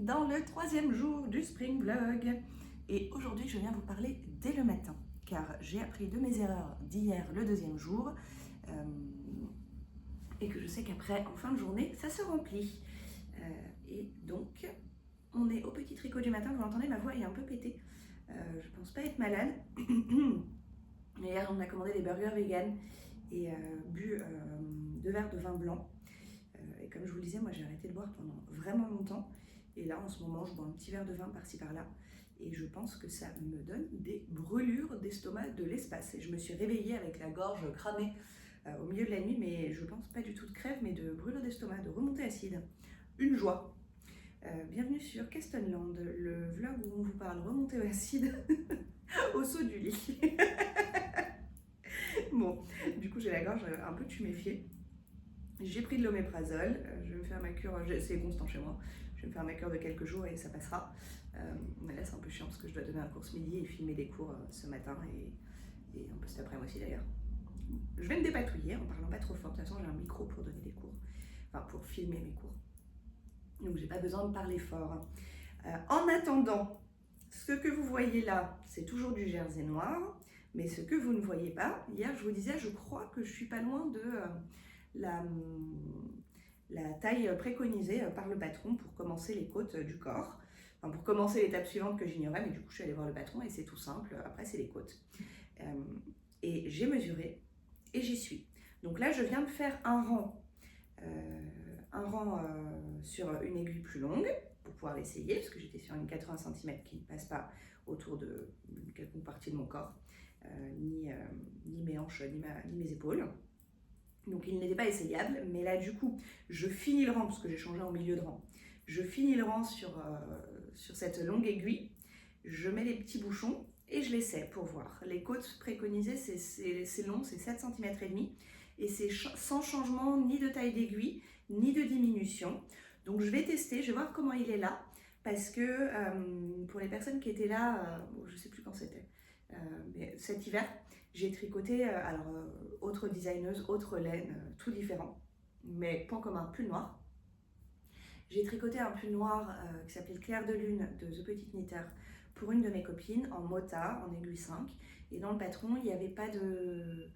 dans le 3e jour du Spring Vlog. Et aujourd'hui, je viens vous parler dès le matin, car j'ai appris de mes erreurs d'hier, le 2e jour, et que je sais qu'après, en fin de journée, ça se remplit. Et donc, on est au petit tricot du matin, vous l'entendez, ma voix est un peu pétée. Je pense pas être malade. Hier, on a commandé des burgers vegan et bu 2 verres de vin blanc. Et comme je vous le disais, moi j'ai arrêté de boire pendant vraiment longtemps. Et là, en ce moment, je bois un petit verre de vin par-ci par-là. Et je pense que ça me donne des brûlures d'estomac de l'espace. Et je me suis réveillée avec la gorge cramée au milieu de la nuit, mais je pense pas du tout de crève, mais de brûlures d'estomac, de remontée acide. Une joie. Bienvenue sur Kestonland, le vlog où on vous parle remontée acide au saut du lit. Bon, du coup j'ai la gorge un peu tuméfiée. J'ai pris de l'oméprazole, je vais me faire ma cure, c'est constant chez moi, je vais me faire ma cure de quelques jours et ça passera. Mais là c'est un peu chiant parce que je dois donner un cours ce midi et filmer des cours ce matin et un peu cet après-midi aussi d'ailleurs. Je vais me dépatouiller en parlant pas trop fort, de toute façon j'ai un micro pour donner des cours, enfin pour filmer mes cours. Donc j'ai pas besoin de parler fort. En attendant, ce que vous voyez là, c'est toujours du jersey noir, mais ce que vous ne voyez pas, hier je vous disais, je crois que je suis pas loin de la taille préconisée par le patron pour commencer les côtes du corps. Enfin, pour commencer l'étape suivante que j'ignorais, mais du coup je suis allée voir le patron et c'est tout simple, après c'est les côtes. Et j'ai mesuré et j'y suis. Donc là je viens de faire un rang sur une aiguille plus longue pour pouvoir l'essayer, parce que j'étais sur une 80 cm qui ne passe pas autour de quelconque partie de mon corps, ni mes hanches, ni mes épaules. Donc il n'était pas essayable, mais là du coup, je finis le rang, parce que j'ai changé en milieu de rang, je finis le rang sur cette longue aiguille, je mets les petits bouchons et je l'essaie pour voir. Les côtes préconisées, c'est long, c'est 7 cm et demi, et c'est sans changement ni de taille d'aiguille, ni de diminution. Donc je vais tester, je vais voir comment il est là, parce que pour les personnes qui étaient là, je ne sais plus quand c'était, mais cet hiver, j'ai tricoté, autre designeuse, autre laine, tout différent, mais point commun, pull noir. J'ai tricoté un pull noir qui s'appelait le Clair de Lune de The Petite Knitter pour une de mes copines en mota, en aiguille 5. Et dans le patron, il n'y avait pas de...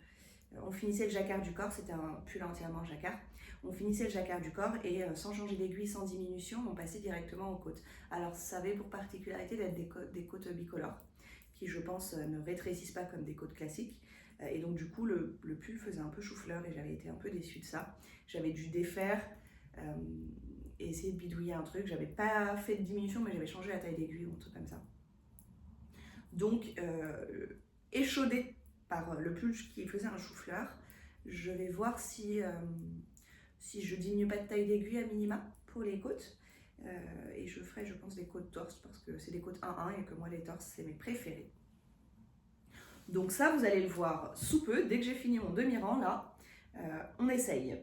On finissait le jacquard du corps, c'était un pull entièrement jacquard. On finissait le jacquard du corps et sans changer d'aiguille, sans diminution, on passait directement aux côtes. Alors ça avait pour particularité d'être des côtes bicolores, qui je pense ne rétrécissent pas comme des côtes classiques. Et donc du coup le pull faisait un peu chou-fleur et j'avais été un peu déçue de ça. J'avais dû défaire et essayer de bidouiller un truc. J'avais pas fait de diminution, mais j'avais changé la taille d'aiguille ou un truc comme ça. Donc échaudée par le pull qui faisait un chou-fleur, je vais voir si je diminue pas de taille d'aiguille à minima pour les côtes. Et je ferai, je pense, des côtes torse parce que c'est des côtes 1-1 et que moi les torses c'est mes préférés. Donc ça vous allez le voir sous peu, dès que j'ai fini mon demi-rang là, on essaye.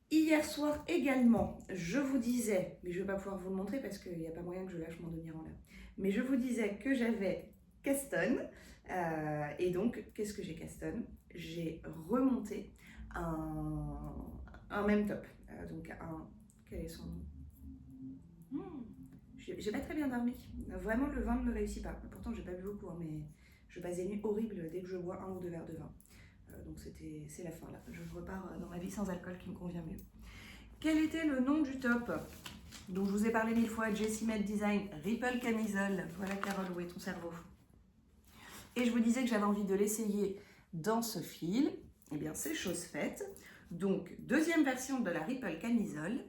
Hier soir également, je vous disais, mais je ne vais pas pouvoir vous le montrer parce qu'il n'y a pas moyen que je lâche mon demi-rang là, mais je vous disais que j'avais Caston, et donc qu'est-ce que j'ai Caston? J'ai remonté un même top, donc quel est son nom? J'ai pas très bien dormi, vraiment le vin ne me réussit pas, pourtant j'ai pas bu beaucoup, hein, mais je passe des nuits horribles dès que je bois 1 ou 2 verres de vin. Donc c'est la fin là, je repars dans ma vie sans alcool qui me convient mieux. Quel était le nom du top dont je vous ai parlé 1000 fois? Jessie Med Design Ripple Camisole. Voilà Carole, où est ton cerveau? Et je vous disais que j'avais envie de l'essayer dans ce fil. Eh bien c'est chose faite. Donc deuxième version de la Ripple Camisole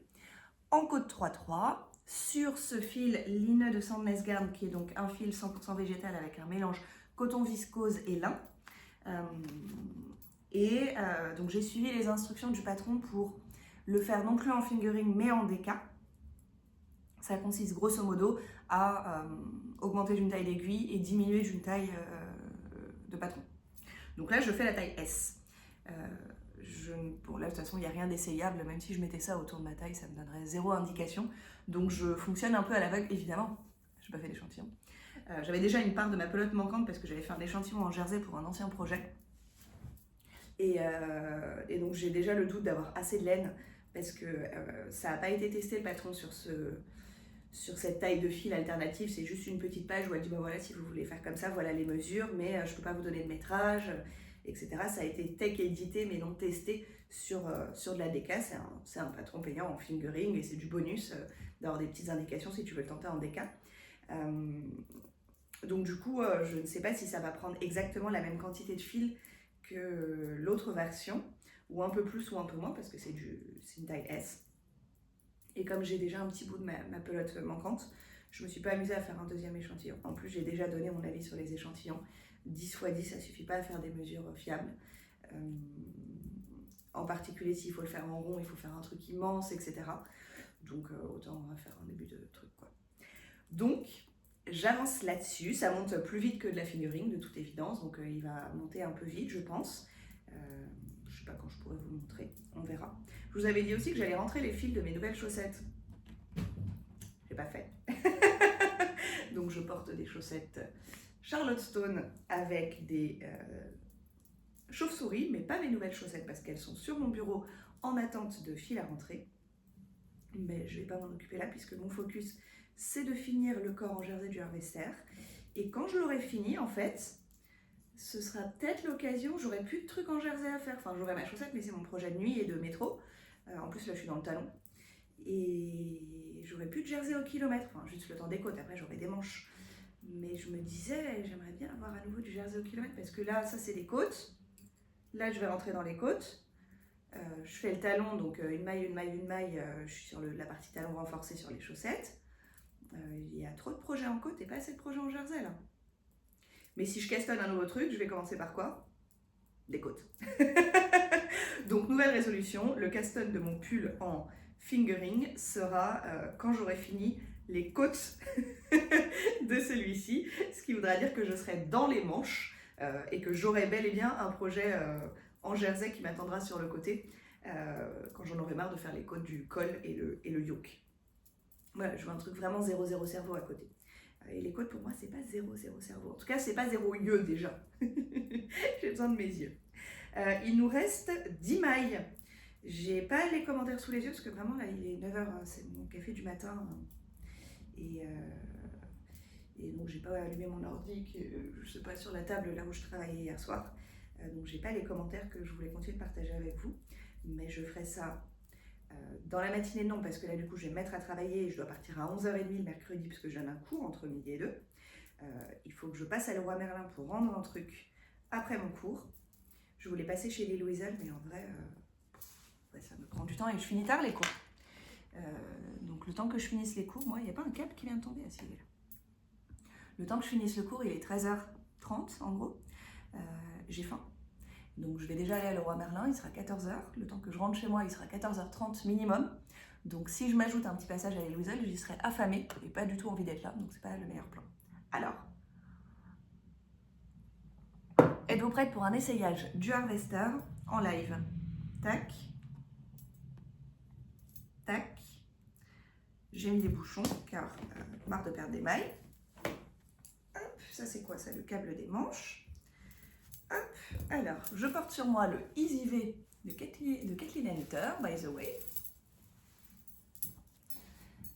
en côte 3-3 sur ce fil lineux de Sandnes qui est donc un fil 100% végétal avec un mélange coton viscose et lin. Donc j'ai suivi les instructions du patron pour le faire non plus en fingering mais en déca. Ça consiste grosso modo à augmenter d'une taille d'aiguille et diminuer d'une taille de patron. Donc là je fais la taille S. Bon là de toute façon il n'y a rien d'essayable, même si je mettais ça autour de ma taille ça me donnerait 0 indication. Donc je fonctionne un peu à l'aveugle évidemment, je n'ai pas fait d'échantillon. J'avais déjà une part de ma pelote manquante parce que j'avais fait un échantillon en jersey pour un ancien projet. Et donc j'ai déjà le doute d'avoir assez de laine parce que ça n'a pas été testé le patron sur sur cette taille de fil alternative, c'est juste une petite page où elle dit bah voilà, si vous voulez faire comme ça, voilà les mesures, mais je ne peux pas vous donner de métrage, etc. Ça a été tech édité mais non testé sur de la DK. C'est un patron payant en fingering et c'est du bonus d'avoir des petites indications si tu veux le tenter en DK. Donc du coup, je ne sais pas si ça va prendre exactement la même quantité de fil que l'autre version, ou un peu plus ou un peu moins, parce que c'est une taille S. Et comme j'ai déjà un petit bout de ma pelote manquante, je ne me suis pas amusée à faire un deuxième échantillon. En plus, j'ai déjà donné mon avis sur les échantillons. 10 x 10, ça ne suffit pas à faire des mesures fiables. En particulier, s'il faut le faire en rond, il faut faire un truc immense, etc. Donc, autant on va faire un début de truc, quoi. Donc, j'avance là-dessus. Ça monte plus vite que de la fingering, de toute évidence. Donc, il va monter un peu vite, je pense. Je ne sais pas quand je pourrais vous montrer. On verra. Je vous avais dit aussi que j'allais rentrer les fils de mes nouvelles chaussettes. J'ai pas fait. Donc, je porte des chaussettes Charlotte Stone avec des chauves-souris, mais pas mes nouvelles chaussettes parce qu'elles sont sur mon bureau en attente de fil à rentrer. Mais je ne vais pas m'en occuper là puisque mon focus, c'est de finir le corps en jersey du Harvester. Et quand je l'aurai fini, en fait, ce sera peut-être l'occasion, j'aurai plus de trucs en jersey à faire. Enfin, j'aurai ma chaussette, mais c'est mon projet de nuit et de métro. En plus, là, je suis dans le talon. Et j'aurai plus de jersey au kilomètre. Enfin, juste le temps des côtes. Après, j'aurai des manches. Mais je me disais, j'aimerais bien avoir à nouveau du jersey au kilomètre parce que là, ça, c'est les côtes. Là, je vais rentrer dans les côtes. Je fais le talon, donc une maille, je suis sur la partie talon renforcée sur les chaussettes. Il y a trop de projets en côte et pas assez de projets en jersey là. Mais si je questionne un nouveau truc, je vais commencer par quoi? Des côtes. Donc nouvelle résolution, le caston de mon pull en fingering sera quand j'aurai fini les côtes de celui-ci, ce qui voudra dire que je serai dans les manches et que j'aurai bel et bien un projet en jersey qui m'attendra sur le côté quand j'en aurai marre de faire les côtes du col et le yoke. Voilà, je veux un truc vraiment 0,0 cerveau à côté. Et les côtes, pour moi, c'est pas 0,0 cerveau. En tout cas, c'est pas 0 yeux déjà. J'ai besoin de mes yeux. Il nous reste 10 mailles. J'ai pas les commentaires sous les yeux parce que vraiment, là, il est 9h, c'est mon café du matin. Et donc, j'ai pas allumé mon ordi, je sais pas, sur la table là où je travaillais hier soir. Donc, j'ai pas les commentaires que je voulais continuer de partager avec vous. Mais je ferai ça dans la matinée, non, parce que là, du coup, je vais me mettre à travailler et je dois partir à 11h30 le mercredi parce que je donne un cours entre midi et 2. Il faut que je passe à Leroy Merlin pour rendre un truc après mon cours. Je voulais passer chez les Louisel, mais en vrai, ça me prend du temps et je finis tard les cours. Donc, le temps que je finisse les cours, moi, il n'y a pas un câble qui vient de tomber à celui-là. Le temps que je finisse le cours, il est 13h30 en gros. J'ai faim. Donc je vais déjà aller à Leroy Merlin, il sera 14h. Le temps que je rentre chez moi, il sera 14h30 minimum. Donc si je m'ajoute un petit passage à les Louisel, j'y serai affamée et pas du tout envie d'être là. Donc c'est pas le meilleur plan. Alors, êtes-vous prête pour un essayage du Harvester en live? Tac. Tac. J'ai mis des bouchons car marre de perdre des mailles. Hop, ça c'est quoi ça? Le câble des manches. Hop, alors, je porte sur moi le Easy V de Kathleen Hunter, by the way,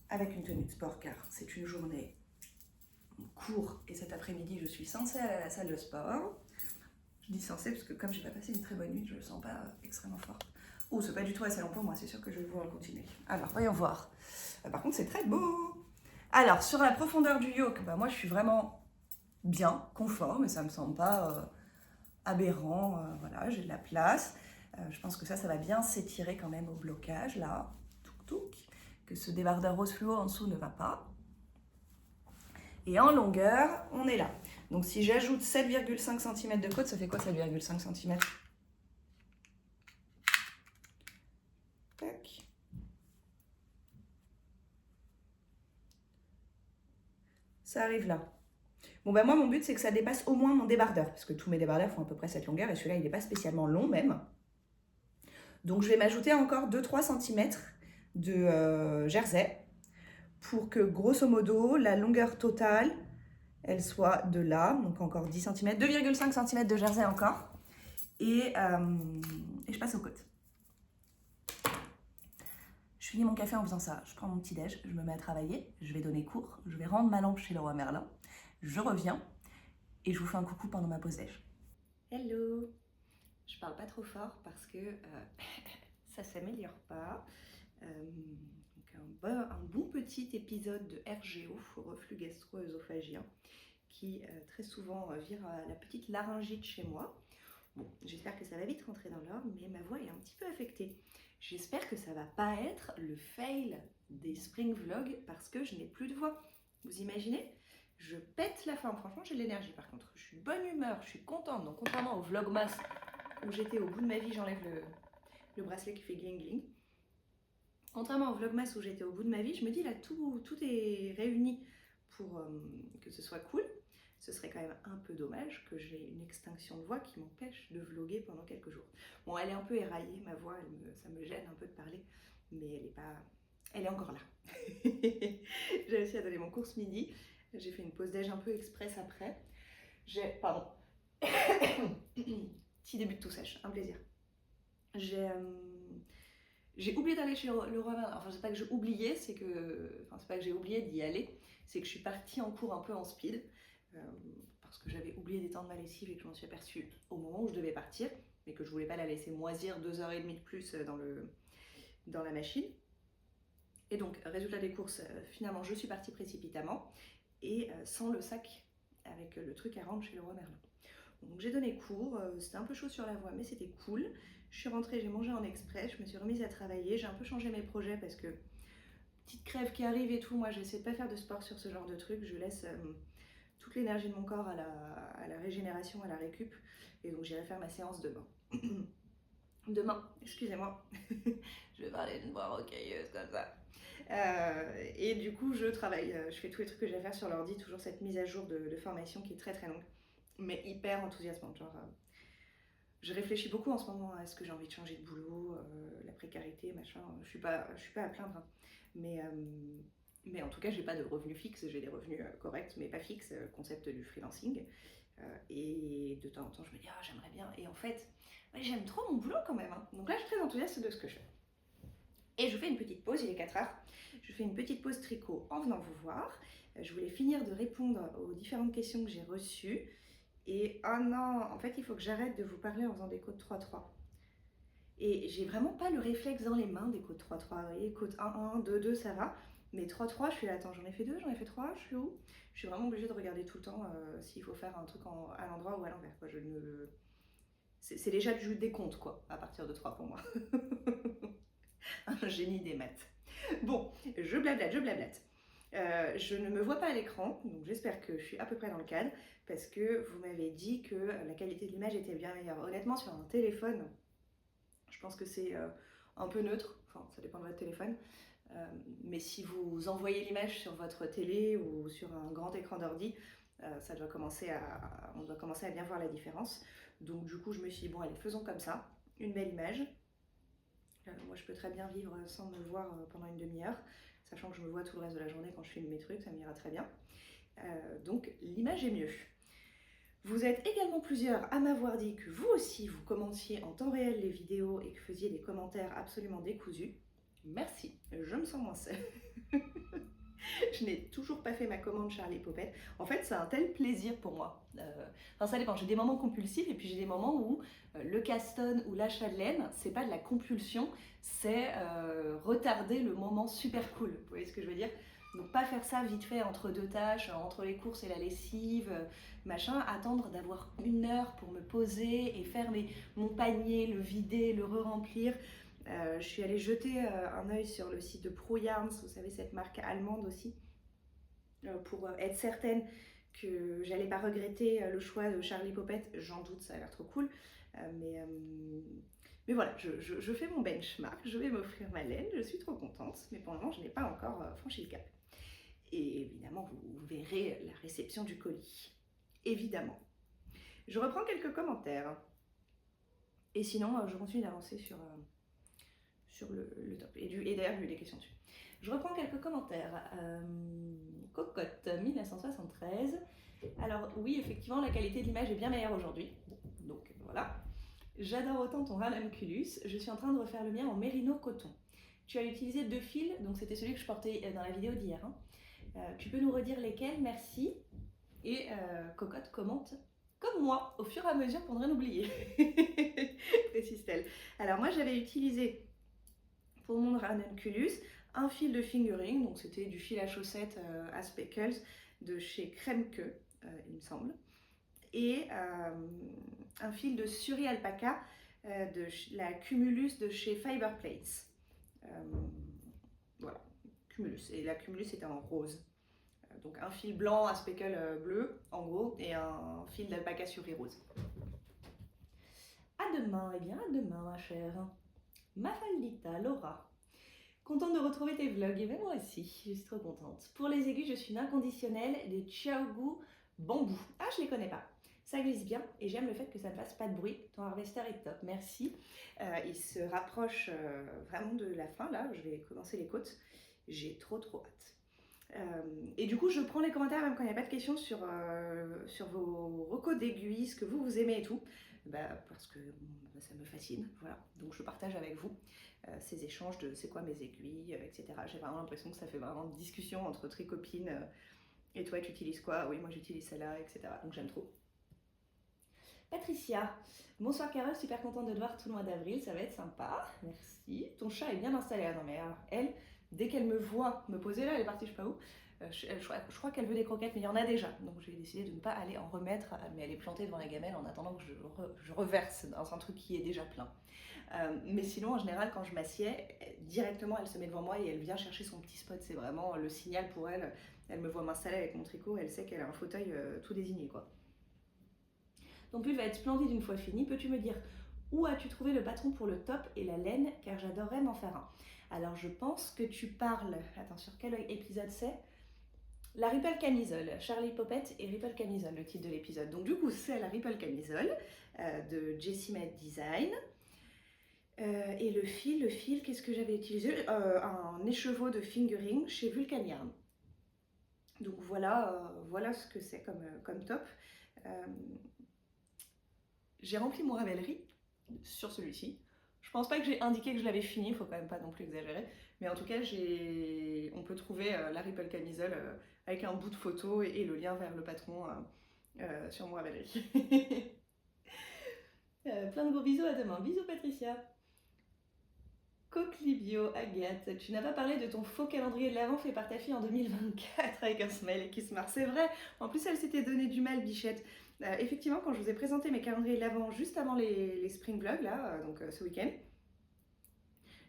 avec une tenue de sport car c'est une journée court et cet après-midi je suis censée aller à la salle de sport. Je dis censée parce que comme j'ai pas passé une très bonne nuit, je le sens pas extrêmement forte. Oh, c'est pas du tout assez long pour moi, c'est sûr que je vais pouvoir continuer. Alors, voyons voir. Par contre, c'est très beau. Alors, sur la profondeur du yoke, moi je suis vraiment bien, conforme, et ça me semble pas aberrant, voilà, j'ai de la place. Je pense que ça va bien s'étirer quand même au blocage, là, touc touc, que ce débardeur rose fluo en dessous ne va pas. Et en longueur, on est là. Donc si j'ajoute 7,5 cm de côte, ça fait quoi 7,5 cm? Tac. Ça arrive là. Bon moi mon but c'est que ça dépasse au moins mon débardeur, parce que tous mes débardeurs font à peu près cette longueur et celui-là il n'est pas spécialement long même. Donc je vais m'ajouter encore 2-3 cm de jersey pour que grosso modo la longueur totale elle soit de là, donc encore 10 cm, 2,5 cm de jersey encore et je passe aux côtes. Je Je finis mon café en faisant ça, je prends mon petit déj, je me mets à travailler, je vais donner cours, je vais rendre ma lampe chez Leroy Merlin, je reviens et je vous fais un coucou pendant ma pause déj. Hello! Je parle pas trop fort parce que ça s'améliore pas. Donc un bon petit épisode de RGO, reflux gastro-œsophagien, qui très souvent vire à la petite laryngite chez moi. Bon, j'espère que ça va vite rentrer dans l'ordre, mais ma voix est un petit peu affectée. J'espère que ça va pas être le fail des spring vlogs parce que je n'ai plus de voix. Vous imaginez? Je pète la forme, franchement j'ai de l'énergie par contre. Je suis de bonne humeur, je suis contente. Donc contrairement au vlogmas où j'étais au bout de ma vie, j'enlève le bracelet qui fait gling gling. Contrairement au vlogmas où j'étais au bout de ma vie, je me dis là tout est réuni pour que ce soit cool. Ce serait quand même un peu dommage que j'ai une extinction de voix qui m'empêche de vlogger pendant quelques jours. Bon, elle est un peu éraillée, ma voix, ça me gêne un peu de parler, mais elle est encore là. J'ai réussi à donner mon cours ce midi. J'ai fait une pause déj un peu express après. Pardon. Petit début de tout sèche, un plaisir. J'ai oublié d'aller chez Leroy Merlin. Enfin, c'est pas que j'ai oublié, c'est pas que j'ai oublié d'y aller, c'est que je suis partie en cours un peu en speed. Parce que j'avais oublié d'étendre ma lessive et que je m'en suis aperçue au moment où je devais partir, mais que je voulais pas la laisser moisir 2h30 de plus dans la machine. Et donc, résultat des courses, finalement je suis partie précipitamment et sans le sac avec le truc à rendre chez Leroy Merlin. Donc j'ai donné cours, c'était un peu chaud sur la voie mais c'était cool. Je suis rentrée, j'ai mangé en express, je me suis remise à travailler, j'ai un peu changé mes projets parce que petite crève qui arrive et tout, moi j'essaie de pas faire de sport sur ce genre de truc, je laisse toute l'énergie de mon corps à la régénération, à la récup, et donc j'irai faire ma séance demain. Demain, excusez-moi, je vais parler d'une voix rocailleuse comme ça. Et du coup je travaille, je fais tous les trucs que j'ai à faire sur l'ordi, toujours cette mise à jour de formation qui est très très longue, mais hyper enthousiasmante, genre je réfléchis beaucoup en ce moment à ce que j'ai envie de changer de boulot, la précarité, machin, je suis pas à plaindre, hein. Mais en tout cas, j'ai pas de revenus fixes, j'ai des revenus corrects, mais pas fixes, concept du freelancing. Et de temps en temps, je me dis, ah, j'aimerais bien. Et en fait, ouais, j'aime trop mon boulot quand même, hein. Donc là, je suis très enthousiaste de ce que je fais. Et je fais une petite pause, il est 4h. Je fais une petite pause tricot en venant vous voir. Je voulais finir de répondre aux différentes questions que j'ai reçues. Et oh non, en fait, il faut que j'arrête de vous parler en faisant des côtes 3-3. Et j'ai vraiment pas le réflexe dans les mains des côtes 3-3. Vous voyez, côte 1-1, 2-2, ça va. Mais 3-3, je suis là, attends, j'en ai fait 2, j'en ai fait 3, je suis où? Je suis vraiment obligée de regarder tout le temps s'il faut faire un truc à l'endroit ou à l'envers. C'est déjà du décompte, quoi, à partir de 3 pour moi. Un génie des maths. Bon, je blablate. Je ne me vois pas à l'écran, donc j'espère que je suis à peu près dans le cadre, parce que vous m'avez dit que la qualité de l'image était bien meilleure. Honnêtement, sur un téléphone, je pense que c'est un peu neutre, enfin ça dépend de votre téléphone, mais si vous envoyez l'image sur votre télé ou sur un grand écran d'ordi, on doit commencer à bien voir la différence. Donc du coup je me suis dit bon allez, faisons comme ça, une belle image. Moi je peux très bien vivre sans me voir pendant une demi-heure, sachant que je me vois tout le reste de la journée quand je filme mes trucs, ça m'ira très bien. Donc l'image est mieux. Vous êtes également plusieurs à m'avoir dit que vous aussi vous commentiez en temps réel les vidéos et que faisiez des commentaires absolument décousus. Merci, je me sens moins seule. Je n'ai toujours pas fait ma commande Charlie Popette. En fait, c'est un tel plaisir pour moi. Enfin, ça dépend. J'ai des moments compulsifs et puis j'ai des moments où le Caston ou l'achat de laine, c'est pas de la compulsion, c'est retarder le moment super cool. Vous voyez ce que je veux dire? Donc pas faire ça vite fait entre deux tâches, entre les courses et la lessive, machin. Attendre d'avoir 1 heure pour me poser et faire mon panier, le vider, le re-remplir. Je suis allée jeter un œil sur le site de Pro Yarns, vous savez, cette marque allemande aussi, pour être certaine que j'allais pas regretter le choix de Charlie Popette. J'en doute, ça a l'air trop cool, mais voilà, je fais mon benchmark, je vais m'offrir ma laine, je suis trop contente, mais pour le moment je n'ai pas encore franchi le cap. Et évidemment vous verrez la réception du colis, évidemment. Je reprends quelques commentaires, et sinon je continue d'avancer sur le top. Et d'ailleurs, j'ai eu des questions dessus. Je reprends quelques commentaires. Cocotte, 1973. Alors oui, effectivement, la qualité de l'image est bien meilleure aujourd'hui. Donc voilà. J'adore autant ton ranunculus. Je suis en train de refaire le mien en mérino coton. Tu as utilisé 2 fils, donc c'était celui que je portais dans la vidéo d'hier. Hein. Tu peux nous redire lesquels? Merci. Et Cocotte commente comme moi, au fur et à mesure pour ne rien oublier. Précise-t-elle. Alors moi j'avais utilisé pour mon ranunculus un fil de fingering, donc c'était du fil à chaussettes à speckles de chez Kremke, il me semble, et un fil de Suri Alpaca de la Cumulus de chez Fiberplates. Voilà, Cumulus, et la Cumulus était en rose. Donc un fil blanc à speckle bleu en gros et un fil d'alpaca Suri rose. À demain, et bien à demain ma chère. Mafaldita, Laura. Contente de retrouver tes vlogs, et bien moi aussi, je suis trop contente. Pour les aiguilles, je suis une inconditionnelle des Xiaogu Bambou. Ah, je les connais pas. Ça glisse bien et j'aime le fait que ça ne fasse pas de bruit. Ton harvester est top, merci. Il se rapproche vraiment de la fin là, je vais commencer les côtes. J'ai trop hâte. Et du coup, je prends les commentaires même quand il n'y a pas de questions sur vos recos d'aiguilles, ce que vous aimez et tout, parce que ça me fascine, voilà. Donc je partage avec vous ces échanges de c'est quoi mes aiguilles, etc. J'ai vraiment l'impression que ça fait vraiment une discussion entre tricopines. Et toi, tu utilises quoi? Oui, moi j'utilise celle-là, etc. Donc j'aime trop. Patricia, bonsoir Carole, super contente de te voir tout le mois d'avril, ça va être sympa, merci. Ton chat est bien installé, ah non mais alors, elle, dès qu'elle me voit me poser là, elle est partie je sais pas où, je crois qu'elle veut des croquettes, mais il y en a déjà, donc j'ai décidé de ne pas aller en remettre, mais elle est plantée devant la gamelle en attendant que je reverse dans un truc qui est déjà plein. Mais sinon, en général, quand je m'assieds, directement elle se met devant moi et elle vient chercher son petit spot, c'est vraiment le signal pour elle. Elle me voit m'installer avec mon tricot, elle sait qu'elle a un fauteuil tout désigné quoi. Ton pull va être splendide une fois fini. Peux-tu me dire où as-tu trouvé le patron pour le top et la laine, car j'adorerais m'en faire un. Alors je pense que tu parles, attends, sur quel épisode c'est? La Ripple Camisole, Charlie Poppette et Ripple Camisole, le titre de l'épisode. Donc du coup c'est la Ripple Camisole de Jessie Made Design. Et le fil, qu'est-ce que j'avais utilisé? Un écheveau de fingering chez Vulcan Yarn. Donc voilà, voilà ce que c'est comme top. J'ai rempli mon Ravelry sur celui-ci. Je pense pas que j'ai indiqué que je l'avais fini, il faut quand même pas non plus exagérer. Mais en tout cas, on peut trouver la Ripple Camisole avec un bout de photo et le lien vers le patron sur mon Ravelry. Plein de gros bisous, à demain. Bisous Patricia. Coquelibio, Agathe, tu n'as pas parlé de ton faux calendrier de l'Avent fait par ta fille en 2024 avec un smile qui se marre, c'est vrai. En plus, elle s'était donné du mal, Bichette. Effectivement, quand je vous ai présenté mes calendriers de l'Avent juste avant les Spring Vlogs, là, donc ce week-end,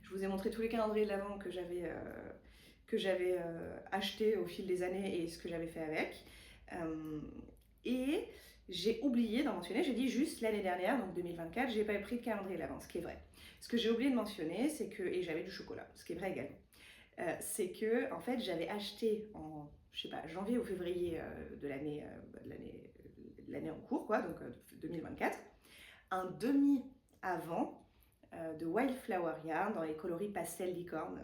je vous ai montré tous les calendriers de l'Avent que j'avais acheté au fil des années et ce que j'avais fait avec. Et j'ai oublié d'en mentionner, j'ai dit juste l'année dernière, donc 2024, j'ai pas pris de calendrier de l'Avent, ce qui est vrai. Ce que j'ai oublié de mentionner, c'est que, et j'avais du chocolat, ce qui est vrai également, c'est que en fait j'avais acheté en, je sais pas, janvier ou février de l'année en cours, quoi, donc 2024, un demi avant de Wildflower Yarn dans les coloris pastel licorne,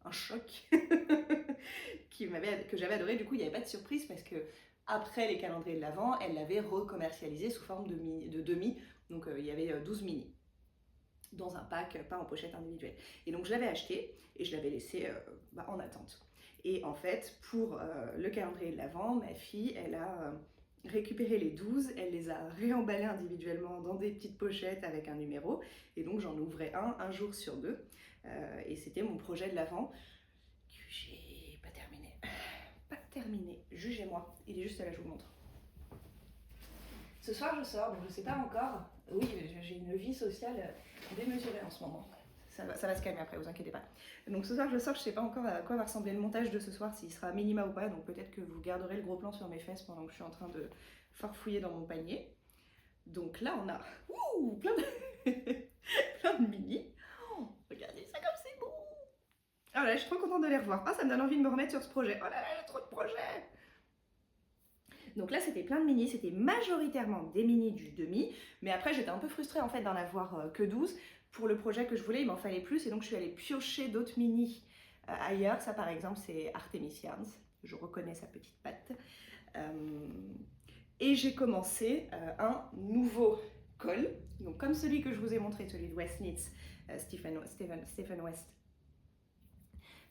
un choc que j'avais adoré. Du coup, il n'y avait pas de surprise parce que après les calendriers de l'Avent, elle l'avait recommercialisé sous forme de demi, donc il y avait 12 mini dans un pack, pas en pochette individuelle. Et donc je l'avais acheté et je l'avais laissé en attente. Et en fait, pour le calendrier de l'Avent, ma fille, elle a récupéré les 12, elle les a réemballés individuellement dans des petites pochettes avec un numéro. Et donc j'en ouvrais un jour sur deux. Et c'était mon projet de l'Avent que j'ai pas terminé. Pas terminé. Jugez-moi. Il est juste là, je vous montre. Ce soir, je sors, donc je sais pas encore. Oui, j'ai une vie sociale démesurée en ce moment. Ça va se calmer après, vous inquiétez pas. Donc ce soir, je sors, je sais pas encore à quoi va ressembler le montage de ce soir, s'il sera minima ou pas. Donc peut-être que vous garderez le gros plan sur mes fesses pendant que je suis en train de farfouiller dans mon panier. Donc là, on a plein de mini. Oh, regardez ça comme c'est beau. Oh là, je suis trop contente de les revoir. Ah, ça me donne envie de me remettre sur ce projet. Oh là là, j'ai trop de projets. Donc là, c'était plein de mini, c'était majoritairement des mini du demi, mais après j'étais un peu frustrée en fait d'en avoir que 12. Pour le projet que je voulais, il m'en fallait plus et donc je suis allée piocher d'autres mini ailleurs. Ça par exemple, c'est Artemis Yarns, je reconnais sa petite patte. Et j'ai commencé un nouveau col, donc comme celui que je vous ai montré, celui de West Knits, Stephen West.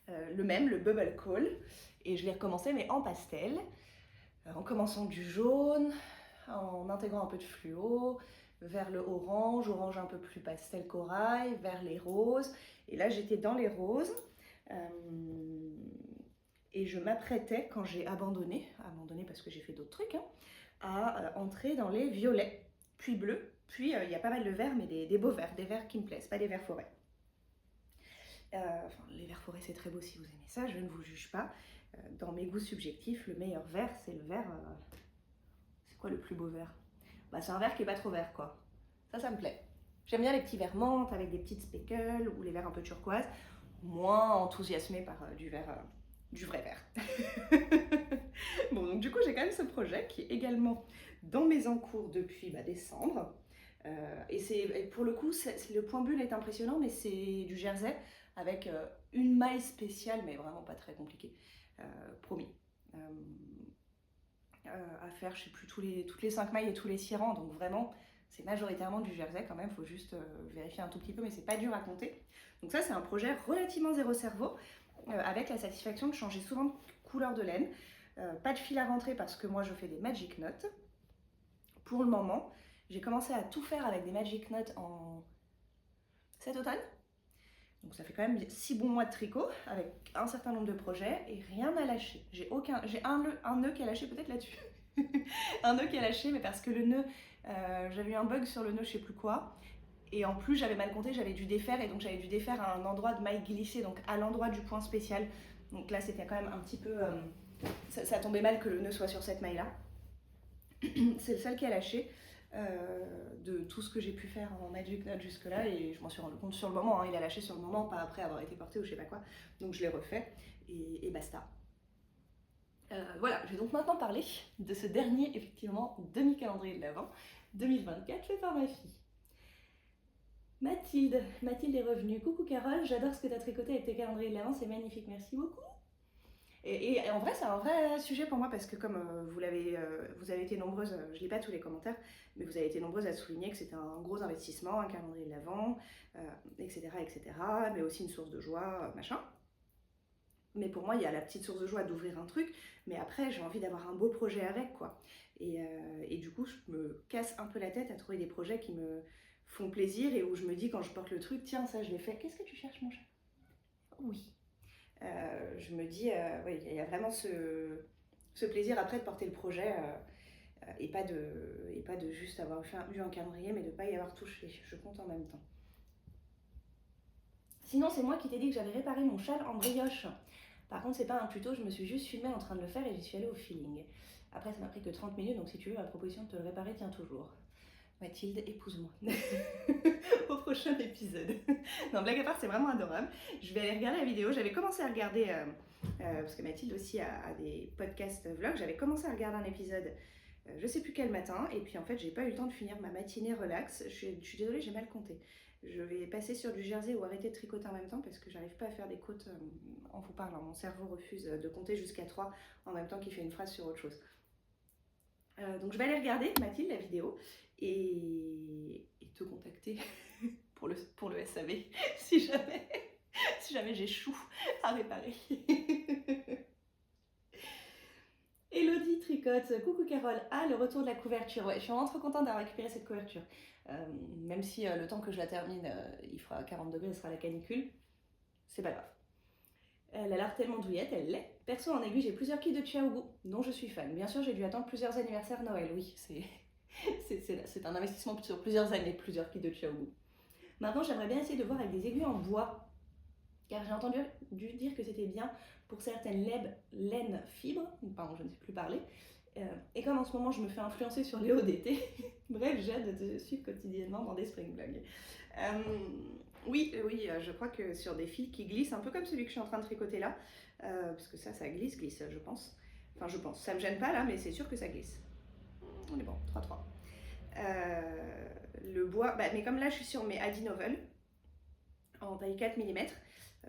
le même, le Bubble Call, et je l'ai recommencé mais en pastel, en commençant du jaune, en intégrant un peu de fluo, vers le orange, orange un peu plus pastel corail, vers les roses, et là j'étais dans les roses, et je m'apprêtais, quand j'ai abandonné parce que j'ai fait d'autres trucs, hein, à entrer dans les violets, puis bleus, puis il y a pas mal de verts, mais des beaux verts, des verts qui me plaisent, pas des verts forêts. Enfin, les verts forêts c'est très beau si vous aimez ça, je ne vous juge pas. Dans mes goûts subjectifs, le meilleur vert c'est le vert... c'est quoi le plus beau vert? Bah, c'est un vert qui est pas trop vert quoi. Ça me plaît. J'aime bien les petits verts menthe avec des petites speckles ou les verts un peu turquoise, moins enthousiasmée par du vrai vert. Bon, donc du coup j'ai quand même ce projet qui est également dans mes encours depuis décembre. Et pour le coup, le point bulle est impressionnant, mais c'est du jersey avec une maille spéciale, mais vraiment pas très compliquée, promis. À faire, je sais plus, toutes les 5 mailles et tous les 6 rangs, donc vraiment, c'est majoritairement du jersey quand même, il faut juste vérifier un tout petit peu, mais c'est pas dur à compter. Donc ça, c'est un projet relativement zéro cerveau, avec la satisfaction de changer souvent de couleur de laine. Pas de fil à rentrer parce que moi, je fais des Magic Knots. Pour le moment, j'ai commencé à tout faire avec des Magic Knots en cet automne. Donc ça fait quand même 6 bons mois de tricot avec un certain nombre de projets et rien n'a lâché. J'ai un nœud qui a lâché peut-être là-dessus. Un nœud qui a lâché, mais parce que le nœud, j'avais eu un bug sur le nœud, je sais plus quoi. Et en plus, j'avais mal compté, j'avais dû défaire, et donc j'avais dû défaire à un endroit de maille glissée, donc à l'endroit du point spécial. Donc là, c'était quand même un petit peu... ça tombait mal que le nœud soit sur cette maille-là. C'est le seul qui a lâché de tout ce que j'ai pu faire en Magic Knot jusque-là, et je m'en suis rendu compte sur le moment, hein, il a lâché sur le moment, pas après avoir été porté ou je sais pas quoi. Donc je l'ai refait, et basta. Voilà, je vais donc maintenant parler de ce dernier, effectivement, demi-calendrier de l'Avent 2024 fait par ma fille. Mathilde est revenue. Coucou Carole, j'adore ce que tu as tricoté avec tes calendriers de l'Avent, c'est magnifique, merci beaucoup. Et en vrai, c'est un vrai sujet pour moi parce que comme vous avez été nombreuses, je lis pas tous les commentaires, mais vous avez été nombreuses à souligner que c'était un gros investissement, un calendrier de l'Avent, etc., mais aussi une source de joie, machin. Mais pour moi, il y a la petite source de joie d'ouvrir un truc, mais après, j'ai envie d'avoir un beau projet avec, quoi. Et du coup, je me casse un peu la tête à trouver des projets qui me font plaisir et où je me dis quand je porte le truc, tiens, ça je l'ai fait, qu'est-ce que tu cherches, mon chat? Oui. Je me dis, oui, il y a vraiment ce plaisir après de porter le projet et pas de juste avoir eu un calendrier, mais de ne pas y avoir touché. Je compte en même temps. Sinon, c'est moi qui t'ai dit que j'avais réparé mon châle en brioche. Par contre, c'est pas un tuto, je me suis juste filmée en train de le faire et j'y suis allée au feeling. Après, ça m'a pris que 30 minutes, donc si tu veux, ma proposition de te le réparer tient toujours. Mathilde, épouse-moi. Au prochain épisode. Non, blague à part, c'est vraiment adorable. Je vais aller regarder la vidéo. J'avais commencé à regarder, parce que Mathilde aussi a des podcasts vlogs, j'avais commencé à regarder un épisode, je sais plus quel matin, et puis en fait, j'ai pas eu le temps de finir ma matinée relax. Je suis désolée, j'ai mal compté. Je vais passer sur du jersey ou arrêter de tricoter en même temps parce que j'arrive pas à faire des côtes en vous parlant. Mon cerveau refuse de compter jusqu'à 3 en même temps qu'il fait une phrase sur autre chose. Donc je vais aller regarder, Mathilde, la vidéo et te contacter pour le SAV si jamais j'échoue à réparer. Elodie tricote, coucou Carole, le retour de la couverture. Ouais, je suis vraiment trop contente d'avoir récupéré cette couverture. Même si le temps que je la termine, il fera 40 degrés, ce sera la canicule, c'est pas grave. Elle a l'air tellement douillette, elle l'est. Perso, en aiguille, j'ai plusieurs kits de Xiaogu, dont je suis fan. Bien sûr, j'ai dû attendre plusieurs anniversaires Noël, oui, c'est un investissement sur plusieurs années, plusieurs kits de Xiaogu. Maintenant, j'aimerais bien essayer de voir avec des aiguilles en bois, car j'ai entendu dire que c'était bien pour certaines laines fibres, pardon, je ne sais plus parler, et comme en ce moment je me fais influencer sur les hauts d'été, bref, j'ai hâte de te suivre quotidiennement dans des spring vlogs. Oui, je crois que sur des fils qui glissent, un peu comme celui que je suis en train de tricoter là, parce que ça glisse, je pense. Enfin, je pense, ça me gêne pas là, mais c'est sûr que ça glisse. On est bon, 3-3. Le bois, mais comme là je suis sur mes Adi Novel, en taille 4 mm,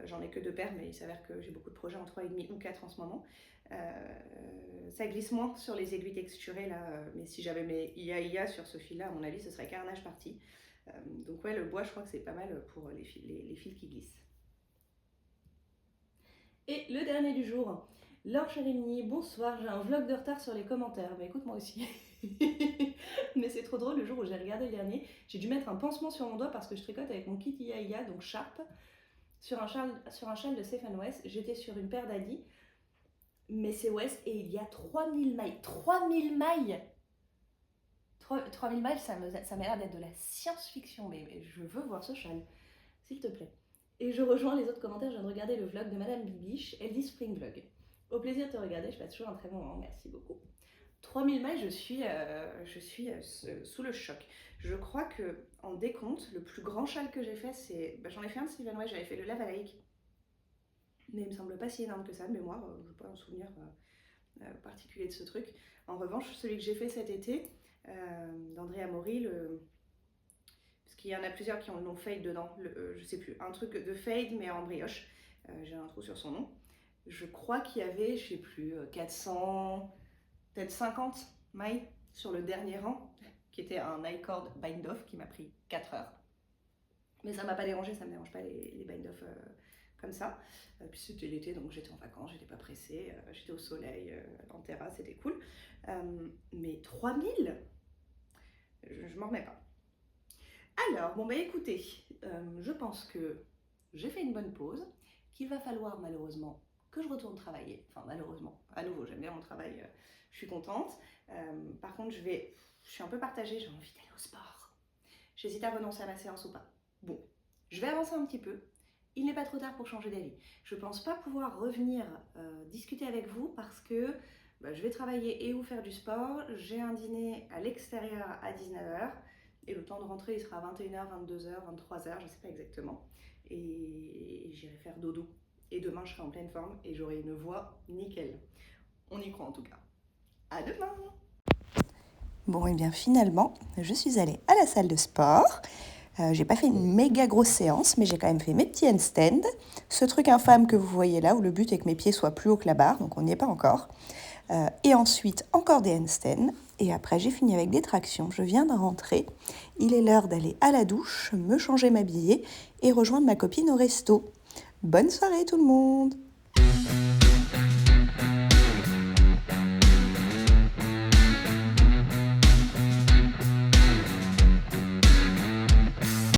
j'en ai que 2 paires, mais il s'avère que j'ai beaucoup de projets en 3,5 ou 4 en ce moment. Ça glisse moins sur les aiguilles texturées là, mais si j'avais mes IA sur ce fil là, à mon avis, ce serait carnage parti. Donc ouais, le bois, je crois que c'est pas mal pour les fils qui glissent. Et le dernier du jour, Laure Chérigny, bonsoir, j'ai un vlog de retard sur les commentaires. Bah écoute, moi aussi. Mais c'est trop drôle, le jour où j'ai regardé le dernier, j'ai dû mettre un pansement sur mon doigt parce que je tricote avec mon kit Iaia, donc Sharp, sur un châle de Stefan West. J'étais sur une paire d'Adi, mais c'est West et il y a 3000 mailles. 3000 mailles 3000 mailles, ça m'a l'air d'être de la science-fiction, mais je veux voir ce châle, s'il te plaît. Et je rejoins les autres commentaires, je viens de regarder le vlog de Madame Bibiche, elle dit Spring Vlog. Au plaisir de te regarder, je passe toujours un très bon moment, merci beaucoup. 3000 mailles, je suis sous le choc. Je crois que en décompte, le plus grand châle que j'ai fait, c'est... j'en ai fait un de Stefan West, j'avais fait le Lava Lake. Mais il me semble pas si énorme que ça de mémoire, je n'ai pas un souvenir particulier de ce truc. En revanche, celui que j'ai fait cet été, d'Andrea Mori, parce qu'il y en a plusieurs qui ont le nom Fade dedans, je sais plus, un truc de Fade mais en brioche, j'ai un trou sur son nom. Je crois qu'il y avait, je sais plus, 400, peut-être 50 mailles sur le dernier rang, qui était un I-cord bind-off qui m'a pris 4 heures. Mais ça m'a pas dérangé, ça me dérange pas les bind-off comme ça. Puis c'était l'été, donc j'étais en vacances, j'étais pas pressée, j'étais au soleil, en terrasse, c'était cool. Mais 3000, je m'en remets pas. Alors, bon bah écoutez, je pense que j'ai fait une bonne pause, qu'il va falloir malheureusement que je retourne travailler. Enfin malheureusement, à nouveau, j'aime bien mon travail, je suis contente. Par contre, je suis un peu partagée, j'ai envie d'aller au sport. J'hésite à renoncer à ma séance ou pas. Bon, je vais avancer un petit peu. Il n'est pas trop tard pour changer d'avis. Je ne pense pas pouvoir revenir discuter avec vous parce que je vais travailler et ou faire du sport. J'ai un dîner à l'extérieur à 19h et le temps de rentrer il sera à 21h, 22h, 23h, je ne sais pas exactement. Et j'irai faire dodo. Et demain je serai en pleine forme et j'aurai une voix nickel. On y croit en tout cas. À demain! Bon, et bien finalement, je suis allée à la salle de sport. J'ai pas fait une méga grosse séance, mais j'ai quand même fait mes petits handstands. Ce truc infâme que vous voyez là, où le but est que mes pieds soient plus hauts que la barre, donc on n'y est pas encore. Et ensuite, encore des handstands. Et après, j'ai fini avec des tractions. Je viens de rentrer. Il est l'heure d'aller à la douche, me changer, m'habiller et rejoindre ma copine au resto. Bonne soirée tout le monde!